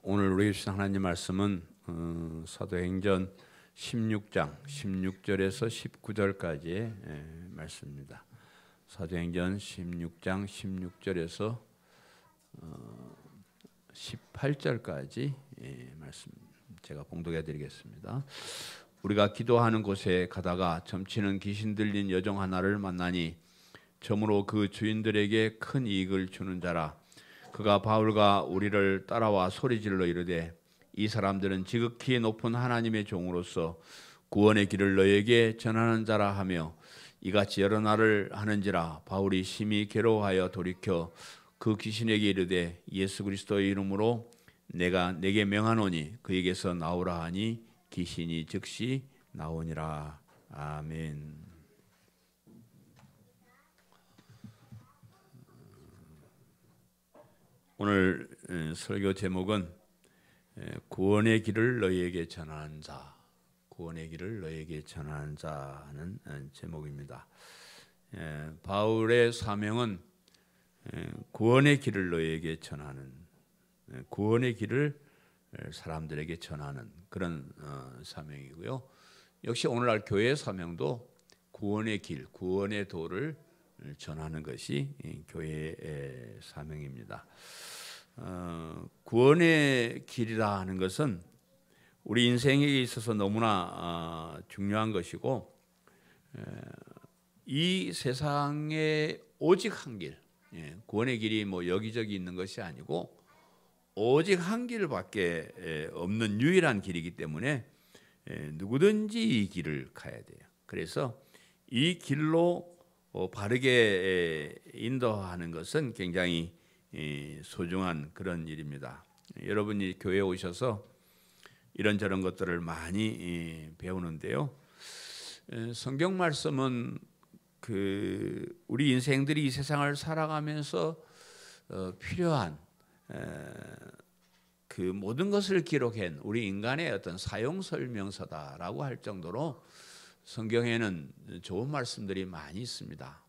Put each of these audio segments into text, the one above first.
오늘 우리에게 주신 하나님 말씀은 사도행전 16장 16절에서 19절까지의 말씀입니다. 사도행전 16장 16절에서 18절까지 말씀 제가 봉독해 드리겠습니다. 우리가 기도하는 곳에 가다가 점치는 귀신 들린 여종 하나를 만나니 점으로 그 주인들에게 큰 이익을 주는 자라. 그가 바울과 우리를 따라와 소리질러 이르되 이 사람들은 지극히 높은 하나님의 종으로서 구원의 길을 너에게 전하는 자라 하며 이같이 여러 날을 하는지라. 바울이 심히 괴로워하여 돌이켜 그 귀신에게 이르되 예수 그리스도의 이름으로 내가 내게 명하노니 그에게서 나오라 하니 귀신이 즉시 나오니라. 아멘. 오늘 설교 제목은 구원의 길을 너희에게 전하는 자, 구원의 길을 너희에게 전하는 자는 제목입니다. 바울의 사명은 구원의 길을 너희에게 전하는, 구원의 길을 사람들에게 전하는 그런 사명이고요. 역시 오늘날 교회의 사명도 구원의 길, 구원의 도를 전하는 것이 교회의 사명입니다. 구원의 길이라 하는 것은 우리 인생에 있어서 너무나 중요한 것이고, 이 세상에 오직 한 길, 구원의 길이 뭐 여기저기 있는 것이 아니고 오직 한 길밖에 없는 유일한 길이기 때문에 누구든지 이 길을 가야 돼요. 그래서 이 길로 바르게 인도하는 것은 굉장히 소중한 그런 일입니다. 여러분이 교회에 오셔서 이런저런 것들을 많이 배우는데요. 성경 말씀은 우리 인생들이 이 세상을 살아가면서 필요한 그 모든 것을 기록한 우리 인간의 어떤 사용 설명서다라고 할 정도로 성경에는 좋은 말씀들이 많이 있습니다.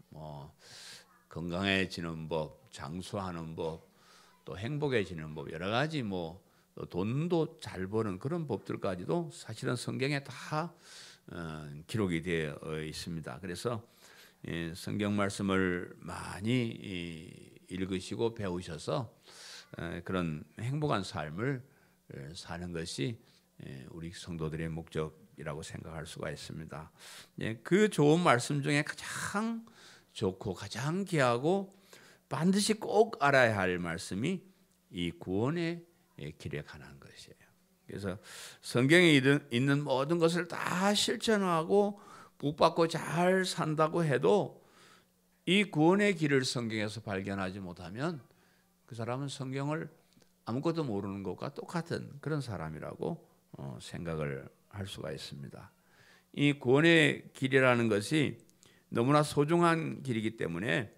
건강해지는 법, 장수하는 법, 또 행복해지는 법, 여러 가지 돈도 잘 버는 그런 법들까지도 사실은 성경에 다 기록이 되어 있습니다. 그래서 성경 말씀을 많이 읽으시고 배우셔서 그런 행복한 삶을 사는 것이 우리 성도들의 목적이라고 생각할 수가 있습니다. 그 좋은 말씀 중에 가장 좋고 가장 귀하고 반드시 꼭 알아야 할 말씀이 이 구원의 길에 관한 것이에요. 그래서 성경에 있는 모든 것을 다 실천하고 복받고 잘 산다고 해도 이 구원의 길을 성경에서 발견하지 못하면 그 사람은 성경을 아무것도 모르는 것과 똑같은 그런 사람이라고 생각을 할 수가 있습니다. 이 구원의 길이라는 것이 너무나 소중한 길이기 때문에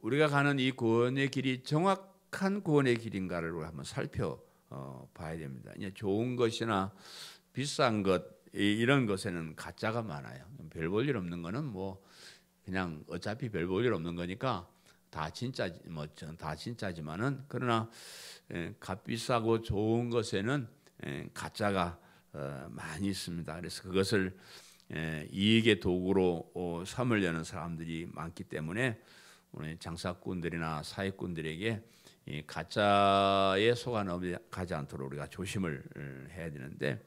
우리가 가는 이 구원의 길이 정확한 구원의 길인가를 한번 살펴봐야 됩니다. 좋은 것이나 비싼 것 이런 것에는 가짜가 많아요. 별 볼 일 없는 거는 그냥 어차피 별 볼 일 없는 거니까 다 진짜 다 진짜지만은 그러나 값비싸고 좋은 것에는 가짜가 많이 있습니다. 그래서 그것을 이익의 도구로 삼으려는 사람들이 많기 때문에 오늘 장사꾼들이나 사기꾼들에게 이 가짜에 속아 넘어가지 않도록 우리가 조심을 해야 되는데,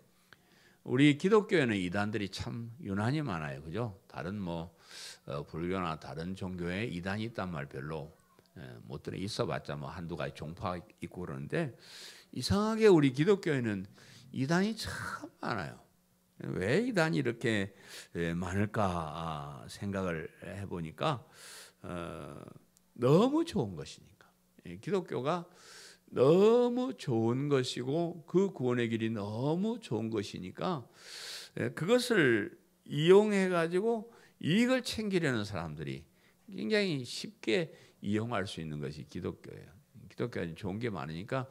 우리 기독교에는 이단들이 참 유난히 많아요, 그죠? 다른 불교나 다른 종교에 이단이 있단 말 별로 못 들어. 있어봤자 한두 가지 종파 있고 그러는데, 이상하게 우리 기독교에는 이단이 참 많아요. 왜 이단이 이렇게 많을까 생각을 해보니까 너무 좋은 것이니까. 기독교가 너무 좋은 것이고 그 구원의 길이 너무 좋은 것이니까 그것을 이용해 가지고 이익을 챙기려는 사람들이 굉장히 쉽게 이용할 수 있는 것이 기독교예요. 기독교는 좋은 게 많으니까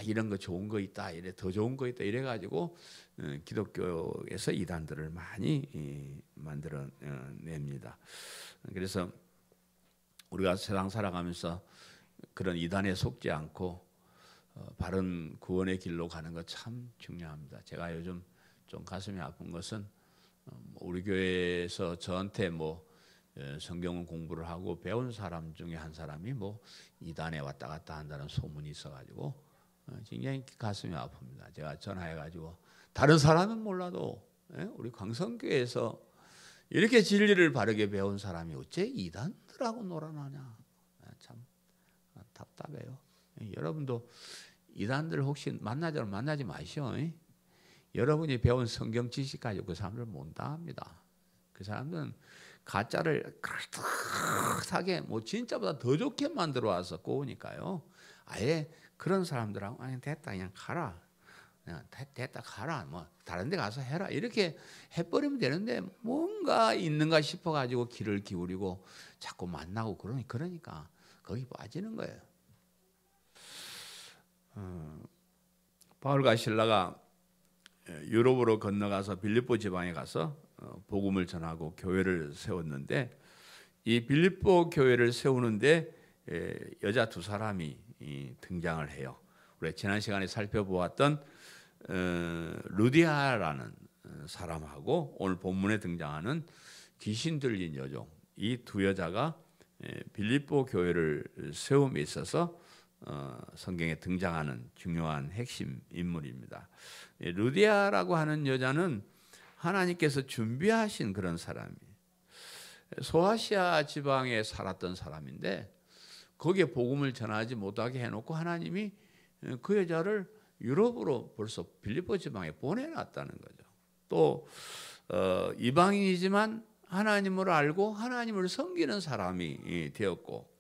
이런 거 좋은 거 있다, 이래 더 좋은 거 있다 이래 가지고 기독교에서 이단들을 많이 만들어 냅니다. 그래서 우리가 세상 살아가면서 그런 이단에 속지 않고 바른 구원의 길로 가는 것 참 중요합니다. 제가 요즘 좀 가슴이 아픈 것은 우리 교회에서 저한테 성경 공부를 하고 배운 사람 중에 한 사람이 이단에 왔다 갔다 한다는 소문이 있어가지고 굉장히 가슴이 아픕니다. 제가 전화해가지고 다른 사람은 몰라도 우리 광성교회에서 이렇게 진리를 바르게 배운 사람이 어째 이단들하고 놀아나냐, 참 답답해요. 여러분도 이단들 혹시 만나지 마시오. 여러분이 배운 성경 지식 가지고 그 사람들 못 당합니다. 그 사람들은 가짜를 그럴듯하게 진짜보다 더 좋게 만들어 와서 꼬우니까요. 아예 그런 사람들하고 됐다 그냥 가라. 그냥 됐다 가라. 다른 데 가서 해라. 이렇게 해버리면 되는데 뭔가 있는가 싶어가지고 귀를 기울이고 자꾸 만나고 그러니까 거기 빠지는 거예요. 바울과 실라가 유럽으로 건너가서 빌립보 지방에 가서 복음을 전하고 교회를 세웠는데 이 빌립보 교회를 세우는데 여자 두 사람이 등장을 해요. 우리 지난 시간에 살펴보았던 루디아라는 사람하고 오늘 본문에 등장하는 귀신 들린 여종, 이 두 여자가 빌립보 교회를 세움에 있어서 성경에 등장하는 중요한 핵심 인물입니다. 루디아라고 하는 여자는 하나님께서 준비하신 그런 사람이에요. 소아시아 지방에 살았던 사람인데 거기에 복음을 전하지 못하게 해놓고 하나님이 그 여자를 유럽으로 벌써 빌립보 지방에 보내놨다는 거죠. 또 이방인이지만 하나님을 알고 하나님을 섬기는 사람이 되었고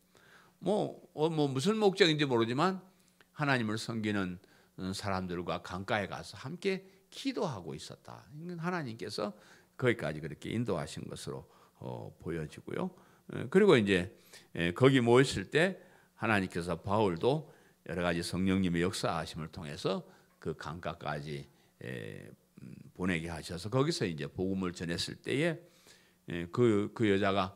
무슨 목적인지 모르지만 하나님을 섬기는 사람들과 강가에 가서 함께 기도하고 있었다. 하나님께서 거기까지 그렇게 인도하신 것으로 보여지고요. 그리고 이제 거기 모였을 때 하나님께서 바울도 여러 가지 성령님의 역사하심을 통해서 그 강가까지 보내게 하셔서 거기서 이제 복음을 전했을 때에 그 여자가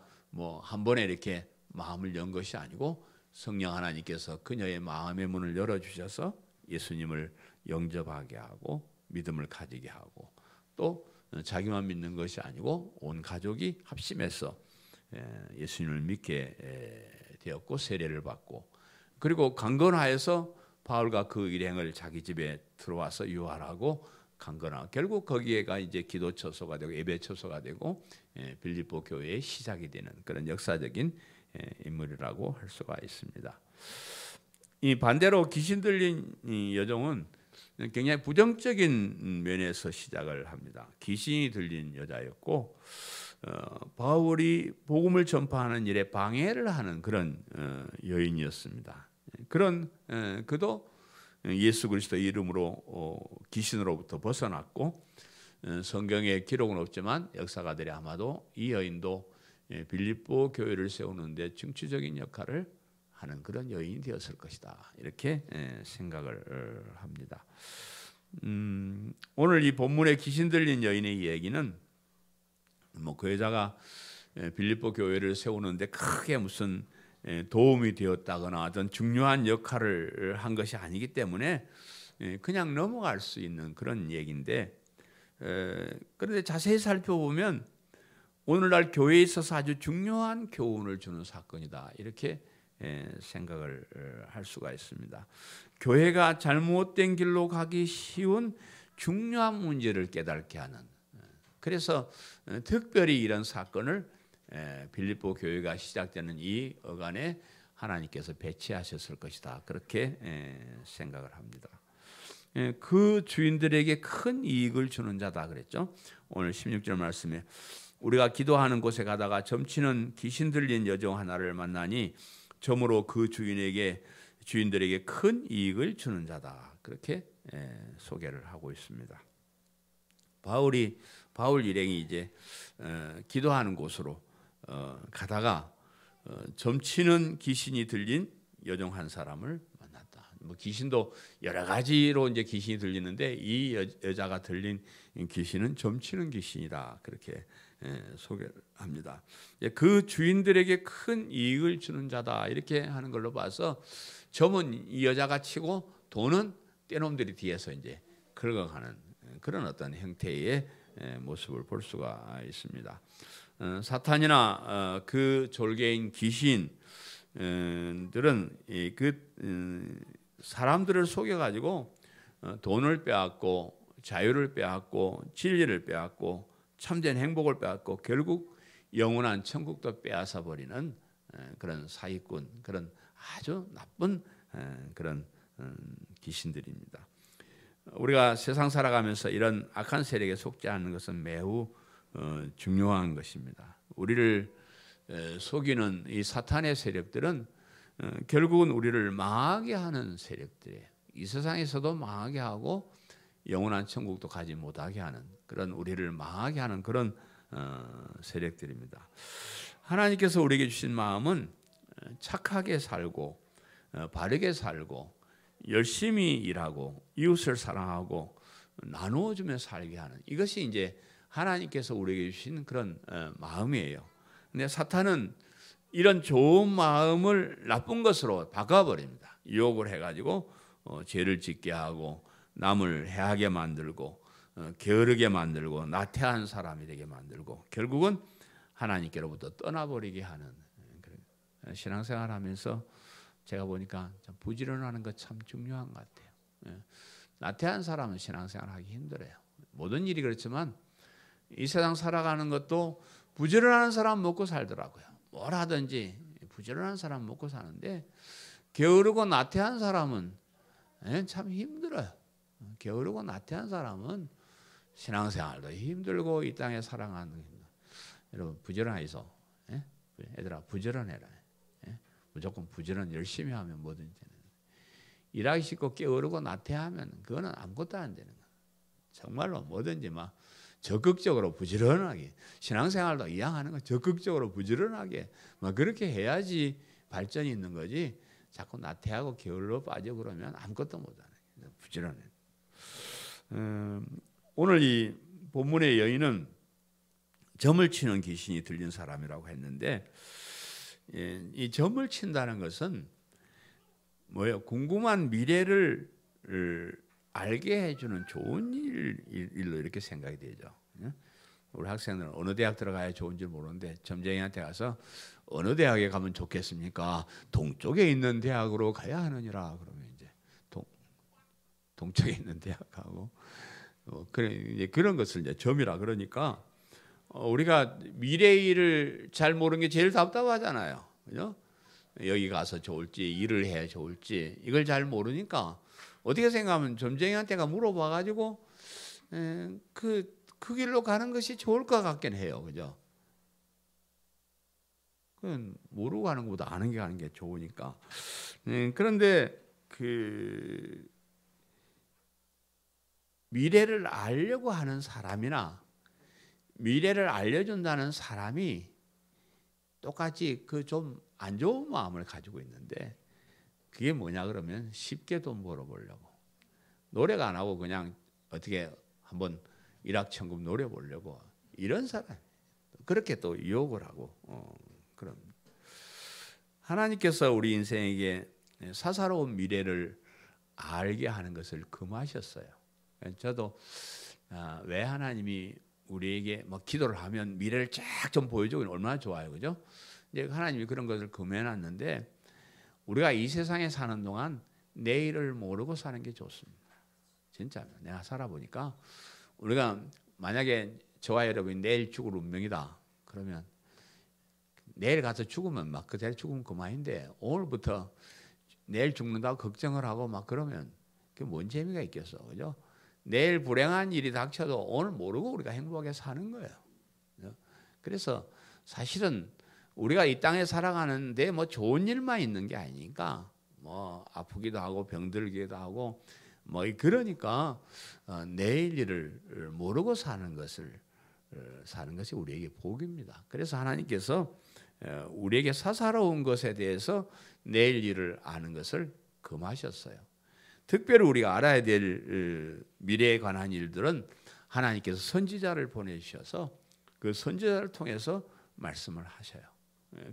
한 번에 이렇게 마음을 연 것이 아니고 성령 하나님께서 그녀의 마음의 문을 열어주셔서 예수님을 영접하게 하고 믿음을 가지게 하고 또 자기만 믿는 것이 아니고 온 가족이 합심해서 예수님을 믿게 되었고 세례를 받고 그리고 강건하여서 바울과 그 일행을 자기 집에 들어와서 유활하고 강건하 결국 거기에가 이제 기도 처소가 되고 예배 처소가 되고 빌립보 교회의 시작이 되는 그런 역사적인 인물이라고 할 수가 있습니다. 이 반대로 귀신 들린 이 여종은 굉장히 부정적인 면에서 시작을 합니다. 귀신이 들린 여자였고 바울이 복음을 전파하는 일에 방해를 하는 그런 여인이었습니다. 그런 그도 예수 그리스도의 이름으로 귀신으로부터 벗어났고 성경에 기록은 없지만 역사가들이 아마도 이 여인도 빌립보 교회를 세우는데 중추적인 역할을 하는 그런 여인이 되었을 것이다. 이렇게 생각을 합니다. 오늘 이 본문에 귀신 들린 여인의 얘기는 그 여자가 빌립보 교회를 세우는데 크게 무슨 도움이 되었다거나 어떤 중요한 역할을 한 것이 아니기 때문에 그냥 넘어갈 수 있는 그런 얘기인데 그런데 자세히 살펴보면 오늘날 교회에 있어서 아주 중요한 교훈을 주는 사건이다. 이렇게 생각을 할 수가 있습니다. 교회가 잘못된 길로 가기 쉬운 중요한 문제를 깨닫게 하는 그래서 특별히 이런 사건을 빌립보 교회가 시작되는 이 어간에 하나님께서 배치하셨을 것이다. 그렇게 생각을 합니다. 그 주인들에게 큰 이익을 주는 자다 그랬죠. 오늘 16절 말씀에 우리가 기도하는 곳에 가다가 점치는 귀신 들린 여종 하나를 만나니 점으로 그 주인들에게 큰 이익을 주는 자다. 그렇게 소개를 하고 있습니다. 바울 일행이 이제 기도하는 곳으로 가다가 점치는 귀신이 들린 여종 한 사람을 만났다. 귀신도 여러 가지로 이제 귀신이 들리는데 이 여자가 들린 귀신은 점치는 귀신이다. 그렇게 소개를 합니다. 그 주인들에게 큰 이익을 주는 자다. 이렇게 하는 걸로 봐서 점은 이 여자가 치고 돈은 떼놈들이 뒤에서 이제 긁어가는 그런 어떤 형태의 모습을 볼 수가 있습니다. 사탄이나 그 졸개인 귀신들은 사람들을 속여가지고 돈을 빼앗고 자유를 빼앗고 진리를 빼앗고 참된 행복을 빼앗고 결국 영원한 천국도 빼앗아 버리는 그런 사기꾼, 그런 아주 나쁜 그런 귀신들입니다. 우리가 세상 살아가면서 이런 악한 세력에 속지 않는 것은 매우 중요한 것입니다. 우리를 속이는 이 사탄의 세력들은 결국은 우리를 망하게 하는 세력들이에요. 이 세상에서도 망하게 하고 영원한 천국도 가지 못하게 하는 그런 우리를 망하게 하는 그런 세력들입니다. 하나님께서 우리에게 주신 마음은 착하게 살고 바르게 살고 열심히 일하고 이웃을 사랑하고 나누어주며 살게 하는 이것이 이제 하나님께서 우리에게 주신 그런 마음이에요. 근데 사탄은 이런 좋은 마음을 나쁜 것으로 바꿔버립니다. 유혹을 해가지고 죄를 짓게 하고 남을 해하게 만들고 게으르게 만들고 나태한 사람이 되게 만들고 결국은 하나님께로부터 떠나버리게 하는 신앙생활하면서 제가 보니까 부지런하는 것 참 중요한 것 같아요. 나태한 사람은 신앙생활하기 힘들어요. 모든 일이 그렇지만 이 세상 살아가는 것도 부지런한 사람 먹고 살더라고요. 뭘 하든지 부지런한 사람 먹고 사는데 게으르고 나태한 사람은 참 힘들어요. 게으르고 나태한 사람은 신앙생활도 힘들고 이 땅에 살아가는 여러분 부지런해서 얘들아 부지런해라. 무조건 부지런 열심히 하면 뭐든지 되는 거예요. 일하기 쉽고 게으르고 나태하면 그거는 아무것도 안 되는 거예요. 정말로 뭐든지 막 적극적으로 부지런하게 신앙생활도 이양하는 거 적극적으로 부지런하게 막 그렇게 해야지 발전이 있는 거지. 자꾸 나태하고 게을러 빠져 그러면 아무것도 못하는 거예요. 부지런해. 오늘 이 본문의 여인은 점을 치는 귀신이 들린 사람이라고 했는데 이 점을 친다는 것은 뭐예요? 궁금한 미래를 알게 해주는 좋은 일로 이렇게 생각이 되죠. 우리 학생들은 어느 대학 들어가야 좋은지 모르는데 점쟁이한테 가서 어느 대학에 가면 좋겠습니까? 동쪽에 있는 대학으로 가야 하느니라. 그러면 이제 동쪽에 있는 대학 가고 그런 것을 이제 점이라 그러니까 우리가 미래 일을 잘 모르는 게 제일 답답하잖아요. 그죠? 여기 가서 좋을지 일을 해야 좋을지 이걸 잘 모르니까 어떻게 생각하면 점쟁이한테가 물어봐가지고 그 길로 가는 것이 좋을 것 같긴 해요. 그죠? 그건 모르고 가는 것보다 아는 게 가는 게 좋으니까. 그런데 그 미래를 알려고 하는 사람이나 미래를 알려준다는 사람이 똑같이 그 좀 안 좋은 마음을 가지고 있는데 그게 뭐냐 그러면 쉽게 돈 벌어보려고 노래가 안 하고 그냥 어떻게 한번 일확천금 노려보려고 이런 사람 그렇게 또 유혹을 하고 그런 하나님께서 우리 인생에게 사사로운 미래를 알게 하는 것을 금하셨어요. 저도 왜 하나님이 우리에게 막 기도를 하면 미래를 쫙 좀 보여주고 얼마나 좋아요, 그죠? 이제 하나님이 그런 것을 금해놨는데 우리가 이 세상에 사는 동안 내일을 모르고 사는 게 좋습니다. 진짜 내가 살아보니까 우리가 만약에 저와 여러분이 내일 죽을 운명이다 그러면 내일 가서 죽으면 막 그대로 죽으면 그만인데 오늘부터 내일 죽는다고 걱정을 하고 막 그러면 그게 뭔 재미가 있겠어, 그죠? 내일 불행한 일이 닥쳐도 오늘 모르고 우리가 행복하게 사는 거예요. 그래서 사실은 우리가 이 땅에 살아가는데 뭐 좋은 일만 있는 게 아니니까 뭐 아프기도 하고 병들기도 하고 뭐 그러니까 내일 일을 모르고 사는 것이 우리에게 복입니다. 그래서 하나님께서 우리에게 사사로운 것에 대해서 내일 일을 아는 것을 금하셨어요. 특별히 우리가 알아야 될 미래에 관한 일들은 하나님께서 선지자를 보내주셔서 그 선지자를 통해서 말씀을 하셔요.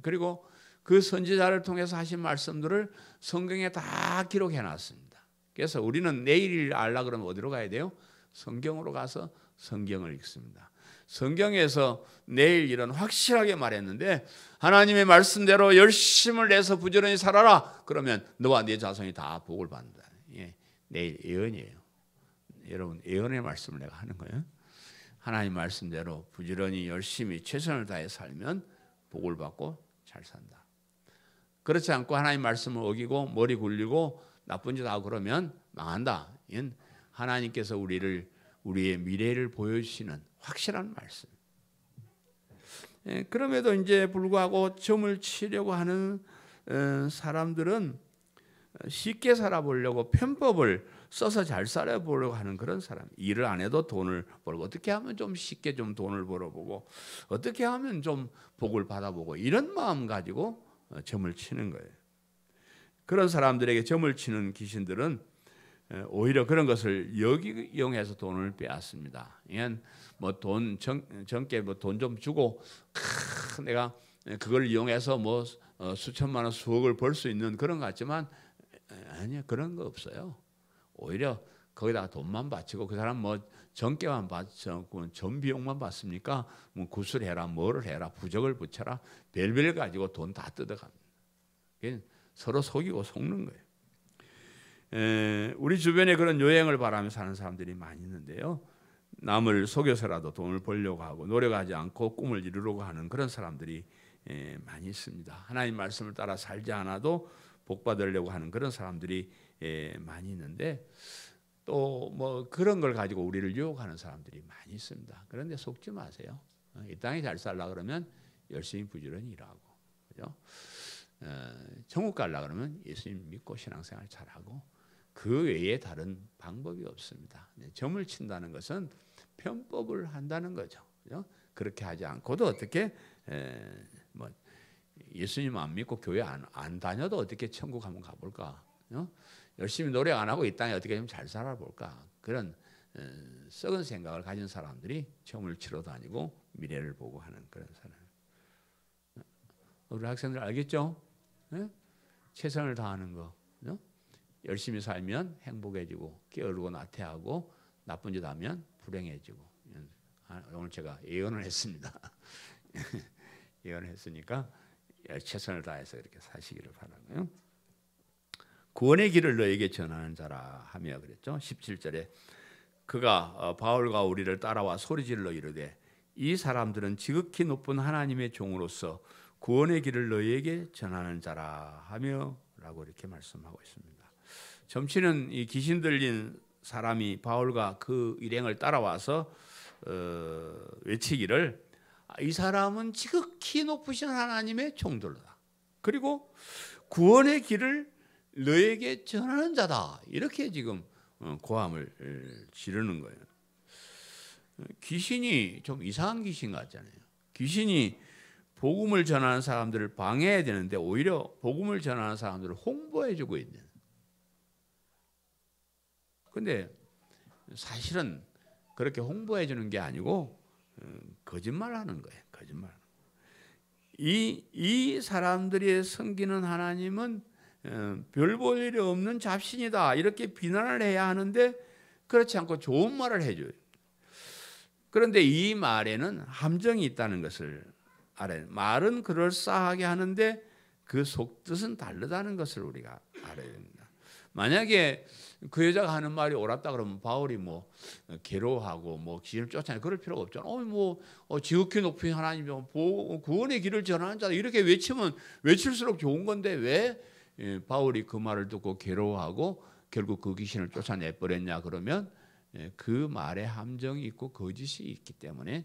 그리고 그 선지자를 통해서 하신 말씀들을 성경에 다 기록해 놨습니다. 그래서 우리는 내일을 알라 그러면 어디로 가야 돼요? 성경으로 가서 성경을 읽습니다. 성경에서 내일 일은 확실하게 말했는데 하나님의 말씀대로 열심을 내서 부지런히 살아라. 그러면 너와 네 자손이 다 복을 받는다. 예, 내일 예언이에요. 여러분 예언의 말씀을 내가 하는 거예요. 하나님 말씀대로 부지런히 열심히 최선을 다해 살면 복을 받고 잘 산다. 그렇지 않고 하나님 말씀을 어기고 머리 굴리고 나쁜 짓 하고 그러면 망한다. 이건 하나님께서 우리의 미래를 보여주시는 확실한 말씀. 그럼에도 이제 불구하고 점을 치려고 하는 사람들은 쉽게 살아보려고 편법을 써서 잘 살아보려고 하는 그런 사람. 일을 안 해도 돈을 벌고 어떻게 하면 좀 쉽게 좀 돈을 벌어보고 어떻게 하면 좀 복을 받아보고 이런 마음 가지고 점을 치는 거예요. 그런 사람들에게 점을 치는 귀신들은 오히려 그런 것을 이용해서 돈을 빼앗습니다. 이건 뭐 돈 정께 뭐 돈 좀 주고 내가 그걸 이용해서 뭐 수천만 원 수억을 벌 수 있는 그런 것 같지만 아니요, 그런 거 없어요. 오히려 거기다가 돈만 바치고 그 사람 뭐 정께만 바쳐 전 비용만 받습니까? 뭐 구슬해라 뭐를 해라 부적을 붙여라 별별 가지고 돈 다 뜯어갑니다. 서로 속이고 속는 거예요. 우리 주변에 그런 요행을 바라며 사는 사람들이 많이 있는데요. 남을 속여서라도 돈을 벌려고 하고 노력하지 않고 꿈을 이루려고 하는 그런 사람들이 많이 있습니다. 하나님 말씀을 따라 살지 않아도 복 받으려고 하는 그런 사람들이 많이 있는데 또 뭐 그런 걸 가지고 우리를 유혹하는 사람들이 많이 있습니다. 그런데 속지 마세요. 이 땅에 잘 살라 그러면 열심히 부지런히 일하고, 그죠? 천국 가려 그러면 예수님 믿고 신앙생활 잘하고 그 외에 다른 방법이 없습니다. 점을 친다는 것은 편법을 한다는 거죠. 그죠? 그렇게 하지 않고도 어떻게 뭐 예수님 안 믿고 교회 안 다녀도 어떻게 천국 한번 가볼까? 열심히 노력 안 하고 이 땅에 어떻게 좀 잘 살아볼까? 그런 썩은 생각을 가진 사람들이 점을 치러 다니고 미래를 보고 하는 그런 사람. 우리 학생들 알겠죠? 네? 최선을 다하는 거. 열심히 살면 행복해지고 게으르고 나태하고 나쁜 짓 하면 불행해지고. 오늘 제가 예언을 했습니다. 예언을 했으니까 최선을 다해서 이렇게 사시기를 바라고요. 구원의 길을 너에게 전하는 자라 하며 그랬죠. 17절에 그가 바울과 우리를 따라와 소리질러 이르되 이 사람들은 지극히 높은 하나님의 종으로서 구원의 길을 너희에게 전하는 자라 하며 라고 이렇게 말씀하고 있습니다. 점치는 이 귀신 들린 사람이 바울과 그 일행을 따라와서 외치기를 이 사람은 지극히 높으신 하나님의 종들이다. 그리고 구원의 길을 너에게 전하는 자다. 이렇게 지금 고함을 지르는 거예요. 귀신이 좀 이상한 귀신 같잖아요. 귀신이 복음을 전하는 사람들을 방해해야 되는데 오히려 복음을 전하는 사람들을 홍보해주고 있는. 근데 사실은 그렇게 홍보해주는 게 아니고 거짓말하는 거예요. 거짓말. 이 사람들이 섬기는 하나님은 별 볼 일이 없는 잡신이다. 이렇게 비난을 해야 하는데 그렇지 않고 좋은 말을 해줘요. 그런데 이 말에는 함정이 있다는 것을 알아요. 말은 그럴싸하게 하는데 그 속뜻은 다르다는 것을 우리가 알아야 됩니다. 만약에 그 여자가 하는 말이 옳았다 그러면 바울이 뭐 괴로워하고 뭐 귀신을 쫓아내 그럴 필요가 없잖아요. 지극히 높은 하나님 구원의 길을 전하는 자다 이렇게 외치면 외칠수록 좋은 건데 왜 바울이 그 말을 듣고 괴로워하고 결국 그 귀신을 쫓아내 버렸냐 그러면 그 말에 함정이 있고 거짓이 있기 때문에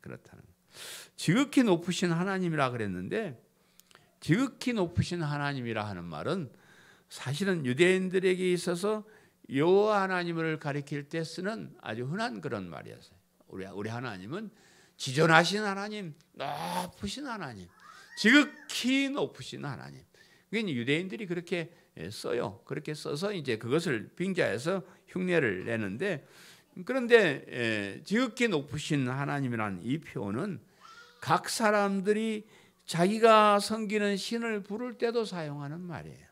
그렇다는 거예요. 지극히 높으신 하나님이라 그랬는데 지극히 높으신 하나님이라 하는 말은 사실은 유대인들에게 있어서 여호와 하나님을 가리킬 때 쓰는 아주 흔한 그런 말이었어요. 우리 하나님은 지존하신 하나님, 높으신 하나님, 지극히 높으신 하나님. 그게 유대인들이 그렇게 써요. 그렇게 써서 이제 그것을 빙자해서 흉내를 내는데 그런데 지극히 높으신 하나님이라는 이 표현은 각 사람들이 자기가 섬기는 신을 부를 때도 사용하는 말이에요.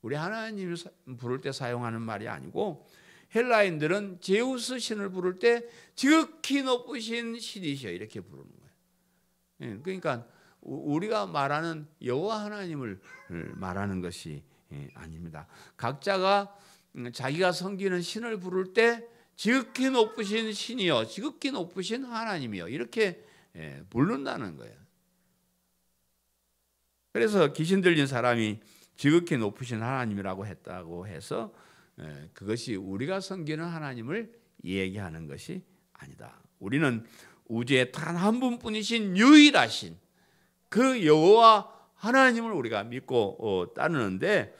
우리 하나님을 부를 때 사용하는 말이 아니고 헬라인들은 제우스 신을 부를 때 지극히 높으신 신이시여 이렇게 부르는 거예요. 그러니까 우리가 말하는 여호와 하나님을 말하는 것이 아닙니다. 각자가 자기가 섬기는 신을 부를 때 지극히 높으신 신이여, 지극히 높으신 하나님이여 이렇게 부른다는 거예요. 그래서 귀신 들린 사람이 지극히 높으신 하나님이라고 했다고 해서 그것이 우리가 섬기는 하나님을 얘기하는 것이 아니다. 우리는 우주에 단 한 분뿐이신 유일하신 그 여호와 하나님을 우리가 믿고 따르는데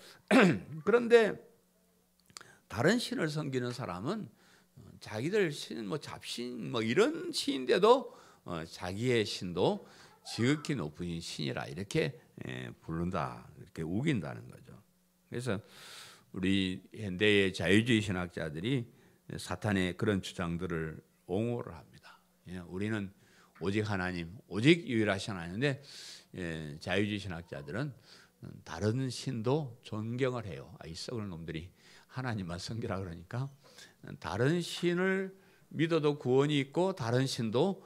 그런데 다른 신을 섬기는 사람은 자기들 신, 뭐 잡신, 뭐 이런 신인데도 자기의 신도 지극히 높은 신이라 이렇게 부른다, 이렇게 우긴다는 거죠. 그래서 우리 현대의 자유주의 신학자들이 사탄의 그런 주장들을 옹호를 합니다. 우리는 오직 하나님, 오직 유일하신 하나님인데 자유주의 신학자들은 다른 신도 존경을 해요. 이 썩은 놈들이 하나님만 섬기라 그러니까 다른 신을 믿어도 구원이 있고 다른 신도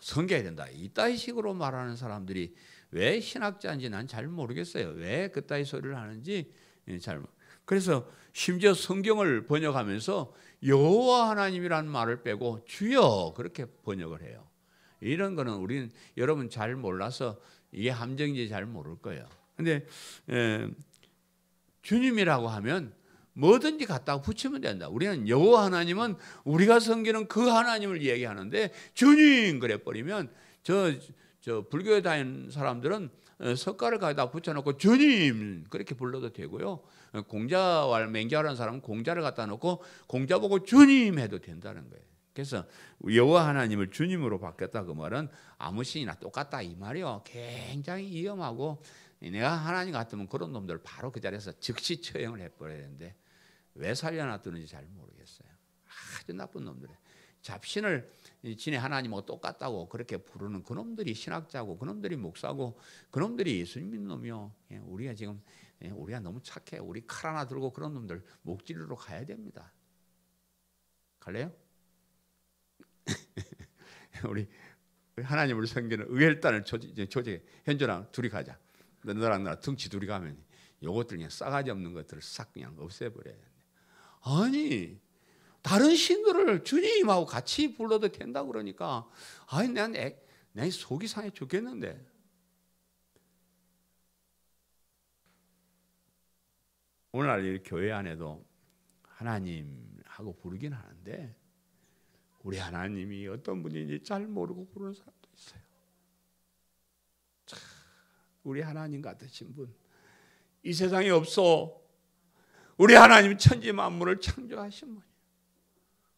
섬겨야 된다. 이따위 식으로 말하는 사람들이 왜 신학자인지 난 잘 모르겠어요. 왜 그따위 소리를 하는지 잘. 그래서 심지어 성경을 번역하면서 여호와 하나님이라는 말을 빼고 주여 그렇게 번역을 해요. 이런 거는 우리는 여러분 잘 몰라서 이게 함정인지 잘 모를 거예요. 근데 주님이라고 하면 뭐든지 갖다가 붙이면 된다. 우리는 여호와 하나님은 우리가 섬기는 그 하나님을 얘기하는데 주님 그래 버리면 저 불교에 다니는 사람들은 석가를 갖다 붙여놓고 주님 그렇게 불러도 되고요. 공자와 맹자라는 사람은 공자를 갖다 놓고 공자 보고 주님 해도 된다는 거예요. 그래서 여호와 하나님을 주님으로 바뀌었다 그 말은 아무 신이나 똑같다 이 말이요. 굉장히 위험하고 내가 하나님 같으면 그런 놈들 바로 그 자리에서 즉시 처형을 해버려야 되는데 왜 살려놨더는지 잘 모르겠어요. 아주 나쁜 놈들이에요. 잡신을 지네 하나님하고 똑같다고 그렇게 부르는 그놈들이 신학자고 그놈들이 목사고 그놈들이 예수님 믿는 놈이요. 우리가 지금 우리가 너무 착해. 우리 칼 하나 들고 그런 놈들 목지르러 가야 됩니다. 갈래요? 우리 하나님을 섬기는 의헬단을 조직해. 현준아 둘이 가자. 너랑 나랑 덩치 둘이 가면 요것들 그냥 싸가지 없는 것들을 싹 그냥 없애버려야 돼. 아니 다른 신들을 주님하고 같이 불러도 된다고 그러니까 아니 내 속이 상해 죽겠는데. 오늘날 이 교회 안에도 하나님하고 부르긴 하는데 우리 하나님이 어떤 분인지 잘 모르고 부르는 사람도 있어요. 참, 우리 하나님 같으신 분 이 세상에 없어. 우리 하나님 천지 만물을 창조하신 분이에요.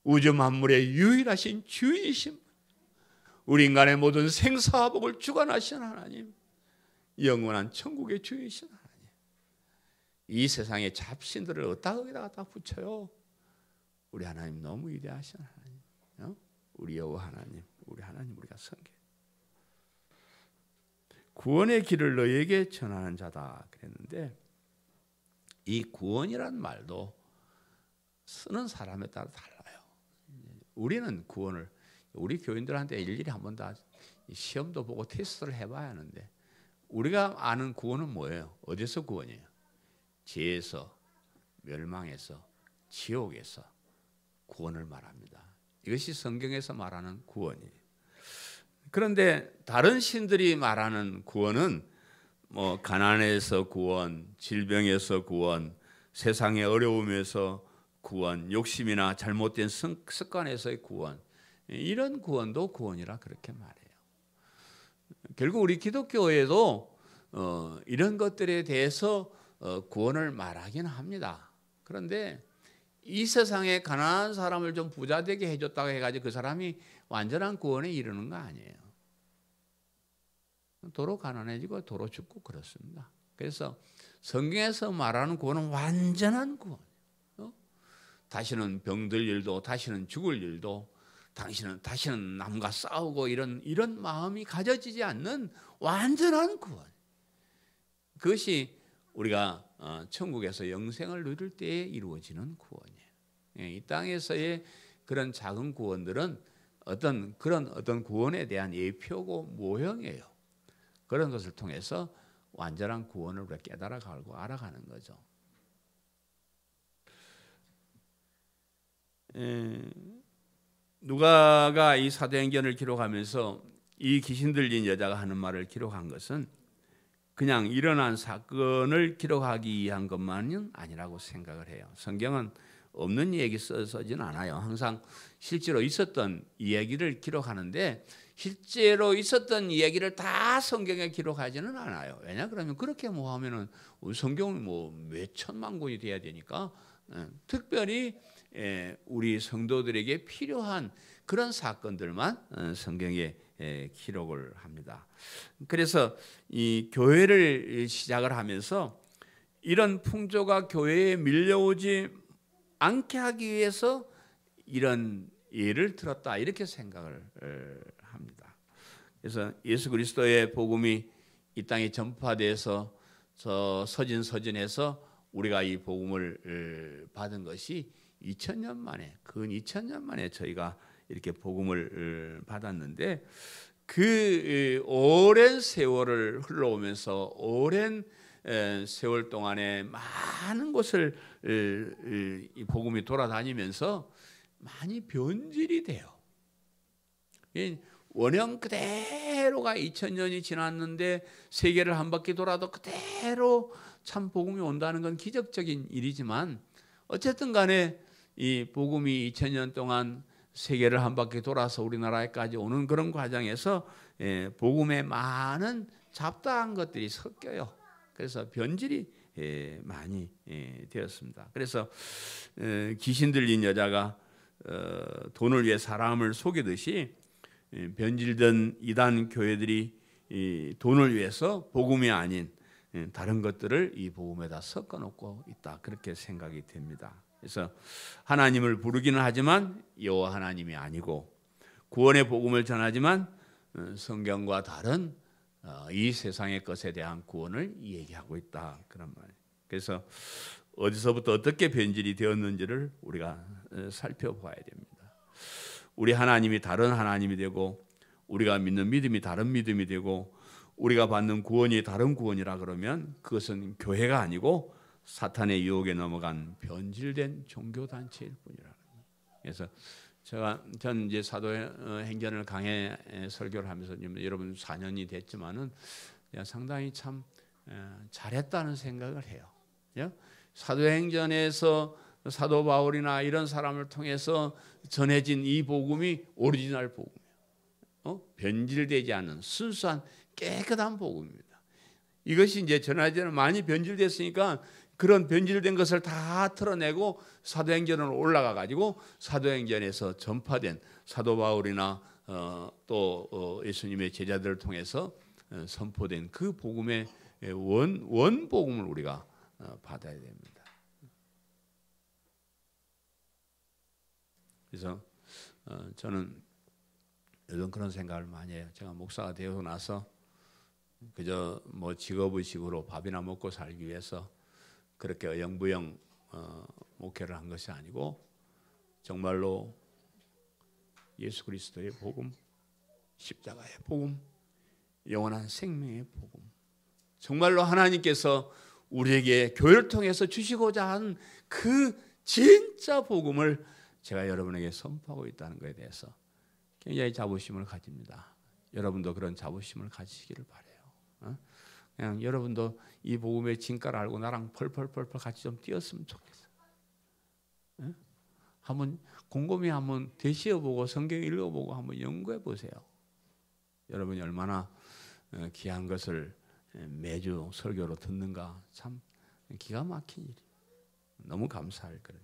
우주 만물의 유일하신 주인이신 분, 우리 인간의 모든 생사복을 주관하신 하나님, 영원한 천국의 주인이신 하나님. 이 세상의 잡신들을 어디다 갖다 붙여요? 우리 하나님 너무 위대하신 하나님, 우리 여호와 하나님, 우리 하나님 우리가 섬겨. 구원의 길을 너에게 전하는 자다 그랬는데 이 구원이란 말도 쓰는 사람에 따라 달라요. 우리는 구원을 우리 교인들한테 일일이 한 번 다 시험도 보고 테스트를 해봐야 하는데 우리가 아는 구원은 뭐예요? 어디서 구원이에요? 죄에서, 멸망에서, 지옥에서 구원을 말합니다. 이것이 성경에서 말하는 구원이에요. 그런데 다른 신들이 말하는 구원은 뭐 가난에서 구원, 질병에서 구원, 세상의 어려움에서 구원, 욕심이나 잘못된 습관에서의 구원, 이런 구원도 구원이라 그렇게 말해요. 결국 우리 기독교에도 이런 것들에 대해서 구원을 말하긴 합니다. 그런데 이 세상에 가난한 사람을 좀 부자되게 해줬다고 해가지고 그 사람이 완전한 구원에 이르는 거 아니에요. 도로 가난해지고 도로 죽고 그렇습니다. 그래서 성경에서 말하는 구원은 완전한 구원. 다시는 병들 일도, 다시는 죽을 일도, 다시는 남과 싸우고 이런 마음이 가져지지 않는 완전한 구원. 그것이 우리가 천국에서 영생을 누릴 때에 이루어지는 구원이에요. 이 땅에서의 그런 작은 구원들은 어떤 구원에 대한 예표고 모형이에요. 그런 것을 통해서 완전한 구원을 우리가 깨달아가고 알아가는 거죠. 누가가 이 사도행전을 기록하면서 이 귀신 들린 여자가 하는 말을 기록한 것은 그냥 일어난 사건을 기록하기 위한 것만은 아니라고 생각을 해요. 성경은 없는 얘기 써지는 않아요. 항상 실제로 있었던 이야기를 기록하는데 실제로 있었던 이야기를 다 성경에 기록하지는 않아요. 왜냐 그러면 그렇게 하면은 성경은 몇 천만 권이 돼야 되니까 특별히 우리 성도들에게 필요한 그런 사건들만 성경에 기록을 합니다. 그래서 이 교회를 시작을 하면서 이런 풍조가 교회에 밀려오지 않게 하기 위해서 이런 예를 들었다 이렇게 생각을 합니다. 그래서 예수 그리스도의 복음이 이 땅에 전파돼서 서진에서 우리가 이 복음을 받은 것이 2000년 만에 근 2000년 만에 저희가 이렇게 복음을 받았는데 그 오랜 세월을 흘러오면서 오랜 세월 동안에 많은 곳을 이 복음이 돌아다니면서 많이 변질이 돼요. 원형 그대로가 2000년이 지났는데 세계를 한 바퀴 돌아도 그대로 참 복음이 온다는 건 기적적인 일이지만 어쨌든 간에 이 복음이 2000년 동안 세계를 한 바퀴 돌아서 우리나라에까지 오는 그런 과정에서 복음에 많은 잡다한 것들이 섞여요. 그래서 변질이 많이 되었습니다. 그래서 귀신 들린 여자가 돈을 위해 사람을 속이듯이 변질된 이단 교회들이 돈을 위해서 복음이 아닌 다른 것들을 이 복음에다 섞어 놓고 있다. 그렇게 생각이 됩니다. 그래서 하나님을 부르기는 하지만 여호와 하나님이 아니고 구원의 복음을 전하지만 성경과 다른 이 세상의 것에 대한 구원을 얘기하고 있다. 그런 말이에요. 그래서 어디서부터 어떻게 변질이 되었는지를 우리가 살펴봐야 됩니다. 우리 하나님이 다른 하나님이 되고 우리가 믿는 믿음이 다른 믿음이 되고 우리가 받는 구원이 다른 구원이라 그러면 그것은 교회가 아니고 사탄의 유혹에 넘어간 변질된 종교 단체일 뿐이라. 그래서 전 이제 사도행전을 강해 설교를 하면서 여러분 4년이 됐지만은 상당히 참 잘했다는 생각을 해요. 사도행전에서 사도 바울이나 이런 사람을 통해서 전해진 이 복음이 오리지널 복음이에요. 변질되지 않은 순수한 깨끗한 복음입니다. 이것이 이제 전하지는 많이 변질됐으니까 그런 변질된 것을 다 털어내고 사도행전으로 올라가 가지고 사도행전에서 전파된 사도 바울이나 또 예수님의 제자들을 통해서 선포된 그 복음의 원 복음을 우리가 받아야 됩니다. 그래서 저는 요즘 그런 생각을 많이 해요. 제가 목사가 되고 나서 그저 직업의식으로 밥이나 먹고 살기 위해서 그렇게 어영부영 목회를 한 것이 아니고 정말로 예수 그리스도의 복음, 십자가의 복음, 영원한 생명의 복음, 정말로 하나님께서 우리에게 교회를 통해서 주시고자 한 그 진짜 복음을 제가 여러분에게 선포하고 있다는 것에 대해서 굉장히 자부심을 가집니다. 여러분도 그런 자부심을 가지시기를 바라요. 그냥 여러분도 이 복음의 진가를 알고 나랑 펄펄펄 같이 좀 뛰었으면 좋겠어요. 한번 곰곰이 한번 되시어보고 성경 읽어보고 한번 연구해 보세요. 여러분이 얼마나 귀한 것을 매주 설교로 듣는가 참 기가 막힌 일이에요. 너무 감사할 거예요.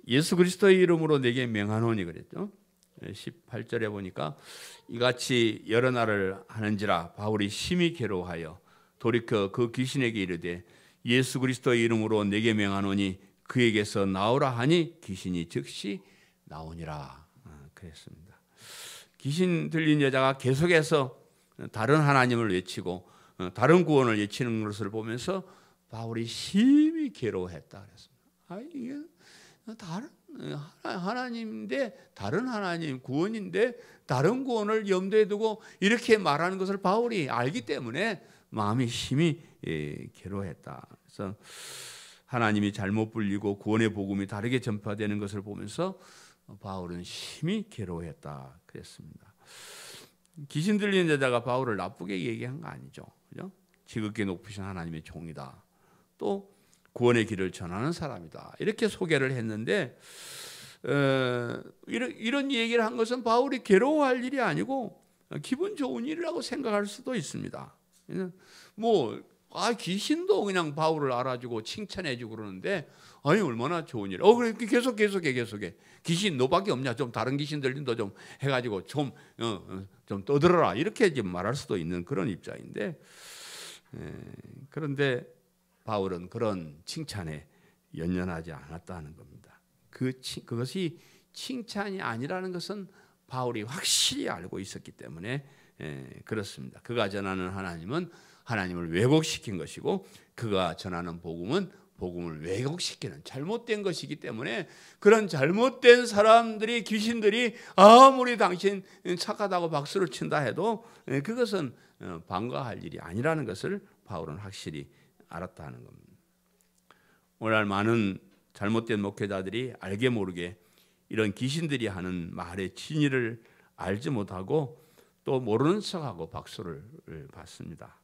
예수 그리스도의 이름으로 내게 명하노니 그랬죠. 18절에 보니까 이같이 여러 날을 하는지라 바울이 심히 괴로워하여 돌이켜 그 귀신에게 이르되 예수 그리스도의 이름으로 내게 명하노니 그에게서 나오라 하니 귀신이 즉시 나오니라 그랬습니다. 귀신 들린 여자가 계속해서 다른 하나님을 외치고 다른 구원을 외치는 것을 보면서 바울이 심히 괴로워했다 그랬습니다. 이게 다른 하나님인데 다른 하나님 구원인데 다른 구원을 염두에 두고 이렇게 말하는 것을 바울이 알기 때문에 마음이 심히 괴로워했다. 그래서 하나님이 잘못 불리고 구원의 복음이 다르게 전파되는 것을 보면서 바울은 심히 괴로워했다 그랬습니다. 귀신 들리는 여자가 바울을 나쁘게 얘기한 거 아니죠, 그죠? 지극히 높으신 하나님의 종이다. 또 구원의 길을 전하는 사람이다. 이렇게 소개를 했는데 이런 얘기를 한 것은 바울이 괴로워할 일이 아니고 기분 좋은 일이라고 생각할 수도 있습니다. 귀신도 그냥 바울을 알아주고 칭찬해주고 그러는데 얼마나 좋은 일. 그래 계속해. 귀신 너밖에 없냐? 좀 다른 귀신 들린도 좀 해가지고 좀 떠들어라. 이렇게 지금 말할 수도 있는 그런 입장인데 그런데 바울은 그런 칭찬에 연연하지 않았다는 겁니다. 그것이 칭찬이 아니라는 것은 바울이 확실히 알고 있었기 때문에 그렇습니다. 그가 전하는 하나님은 하나님을 왜곡시킨 것이고 그가 전하는 복음은 복음을 왜곡시키는 잘못된 것이기 때문에 그런 잘못된 사람들이 귀신들이 아무리 당신 착하다고 박수를 친다 해도 그것은 반가할 일이 아니라는 것을 바울은 확실히 알았다는 겁니다. 오늘날 많은 잘못된 목회자들이 알게 모르게 이런 귀신들이 하는 말의 진위를 알지 못하고 또 모르는 척하고 박수를 받습니다.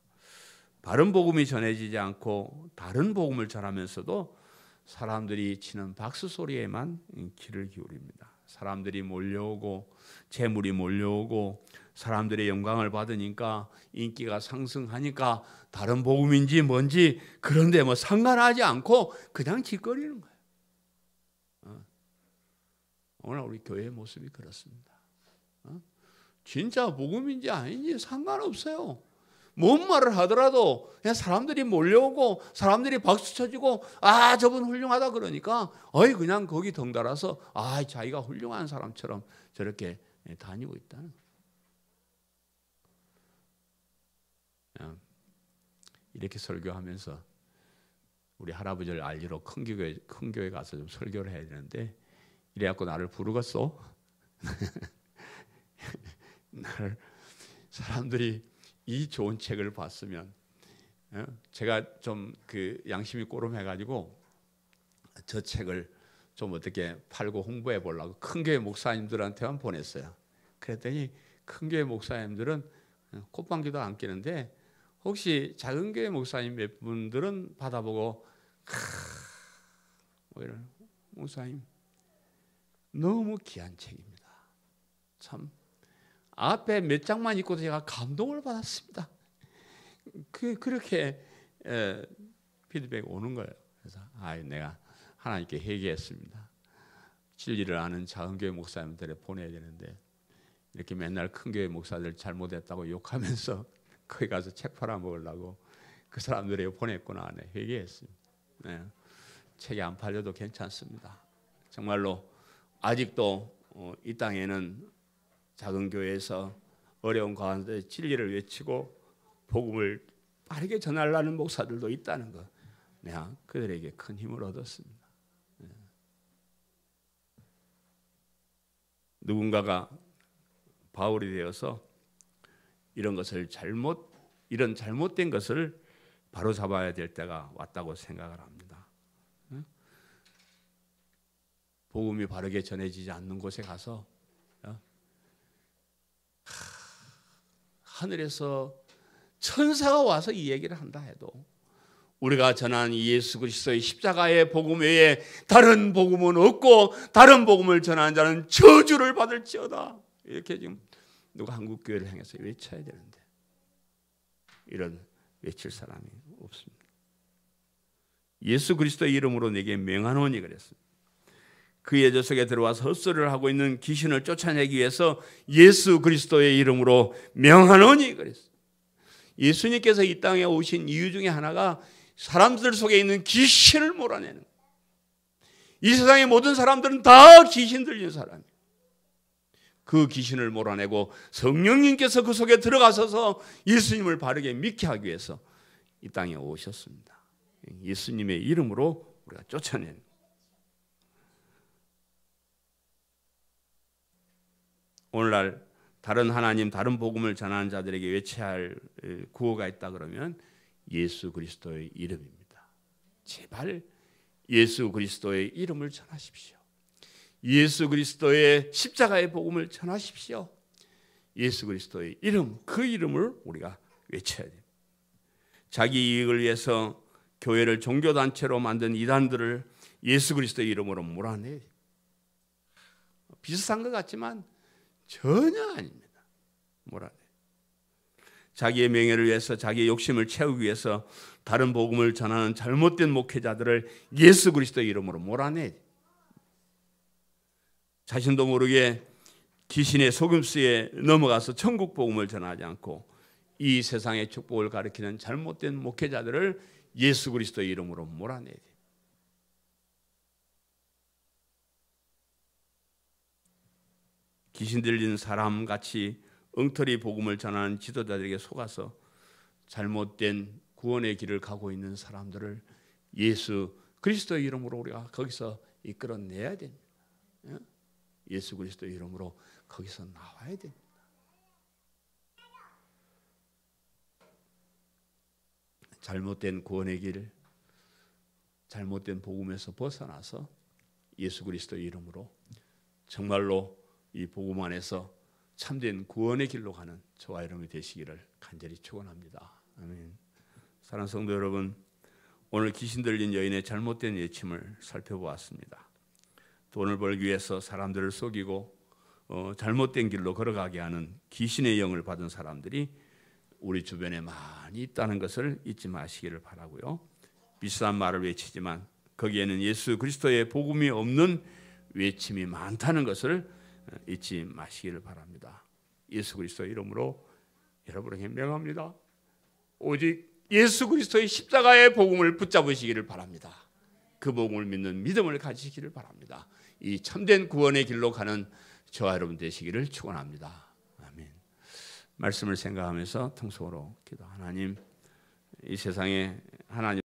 바른 복음이 전해지지 않고 다른 복음을 전하면서도 사람들이 치는 박수 소리에만 귀를 기울입니다. 사람들이 몰려오고 재물이 몰려오고 사람들의 영광을 받으니까 인기가 상승하니까 다른 복음인지 뭔지 그런데 상관하지 않고 그냥 짓거리는 거예요. 오늘 우리 교회의 모습이 그렇습니다. 진짜 복음인지 아닌지 상관없어요. 뭔 말을 하더라도 그냥 사람들이 몰려오고 사람들이 박수 쳐주고 저분 훌륭하다 그러니까 그냥 거기 덩달아서 자기가 훌륭한 사람처럼 저렇게 다니고 있다는 거예요. 이렇게 설교하면서 우리 할아버지를 알리러 큰 교회 가서 좀 설교를 해야 되는데 이래갖고 나를 부르겠어? 나를 사람들이 이 좋은 책을 봤으면 제가 좀 양심이 꼬름해가지고 저 책을 좀 어떻게 팔고 홍보해 보려고 큰 교회 목사님들한테만 보냈어요. 그랬더니 큰 교회 목사님들은 콧방귀도 안 끼는데 혹시 작은 교회 목사님 몇 분들은 받아보고 이런 목사님 너무 귀한 책입니다. 참 앞에 몇 장만 읽고도 제가 감동을 받았습니다. 그렇게 피드백이 오는 거예요. 그래서 내가 하나님께 회개했습니다. 진리를 아는 작은 교회 목사님들에 보내야 되는데 이렇게 맨날 큰 교회 목사들 잘못했다고 욕하면서 거기 가서 책 팔아먹으려고 그 사람들에게 보냈구나. 회개했습니다. 책이 안 팔려도 괜찮습니다. 정말로 아직도 이 땅에는 작은 교회에서 어려운 가운데 진리를 외치고 복음을 빠르게 전하려는 목사들도 있다는 것, 내가 그들에게 큰 힘을 얻었습니다. 누군가가 바울이 되어서 이런 것을 이런 잘못된 것을 바로 잡아야 될 때가 왔다고 생각을 합니다. 복음이 바르게 전해지지 않는 곳에 가서 하늘에서 천사가 와서 이 얘기를 한다 해도 우리가 전한 이 예수 그리스도의 십자가의 복음 외에 다른 복음은 없고 다른 복음을 전하는 자는 저주를 받을지어다. 이렇게 지금 누가 한국 교회를 향해서 외쳐야 되는데 이런 외칠 사람이 없습니다. 예수 그리스도의 이름으로 내게 명하노니 그랬습니다. 그의 젖속에 들어와서 헛소리를 하고 있는 귀신을 쫓아내기 위해서 예수 그리스도의 이름으로 명하노니 그랬어요. 예수님께서 이 땅에 오신 이유 중에 하나가 사람들 속에 있는 귀신을 몰아내는 거예요. 이 세상의 모든 사람들은 다 귀신 들린 사람이에요. 그 귀신을 몰아내고 성령님께서 그 속에 들어가셔서 예수님을 바르게 믿게 하기 위해서 이 땅에 오셨습니다. 예수님의 이름으로 우리가 쫓아낸. 오늘날 다른 하나님, 다른 복음을 전하는 자들에게 외쳐야 할 구호가 있다 그러면 예수 그리스도의 이름입니다. 제발 예수 그리스도의 이름을 전하십시오. 예수 그리스도의 십자가의 복음을 전하십시오. 예수 그리스도의 이름, 그 이름을 우리가 외쳐야 돼요. 자기 이익을 위해서 교회를 종교단체로 만든 이단들을 예수 그리스도의 이름으로 몰아내야 돼요. 비슷한 것 같지만 전혀 아닙니다. 몰아내요. 자기의 명예를 위해서, 자기의 욕심을 채우기 위해서 다른 복음을 전하는 잘못된 목회자들을 예수 그리스도의 이름으로 몰아내야 돼요. 자신도 모르게 귀신의 속임수에 넘어가서 천국 복음을 전하지 않고 이 세상의 축복을 가리키는 잘못된 목회자들을 예수 그리스도의 이름으로 몰아내야 돼요. 귀신 들린 사람같이 엉터리 복음을 전하는 지도자들에게 속아서 잘못된 구원의 길을 가고 있는 사람들을 예수 그리스도의 이름으로 우리가 거기서 이끌어내야 됩니다. 예수 그리스도의 이름으로 거기서 나와야 됩니다. 잘못된 구원의 길, 잘못된 복음에서 벗어나서 예수 그리스도의 이름으로 정말로 이 복음 안에서 참된 구원의 길로 가는 저와 여러분이 되시기를 간절히 축원합니다. 아멘. 사랑하는 성도 여러분, 오늘 귀신 들린 여인의 잘못된 예침을 살펴보았습니다. 돈을 벌기 위해서 사람들을 속이고 잘못된 길로 걸어가게 하는 귀신의 영을 받은 사람들이 우리 주변에 많이 있다는 것을 잊지 마시기를 바라고요. 비싼 말을 외치지만 거기에는 예수 그리스도의 복음이 없는 외침이 많다는 것을 잊지 마시기를 바랍니다. 예수 그리스도의 이름으로 여러분에게 명합니다. 오직 예수 그리스도의 십자가의 복음을 붙잡으시기를 바랍니다. 그 복음을 믿는 믿음을 가지시기를 바랍니다. 이 참된 구원의 길로 가는 저와 여러분 되시기를 축원합니다. 아멘. 말씀을 생각하면서 통속으로 기도. 하나님, 이 세상에 하나님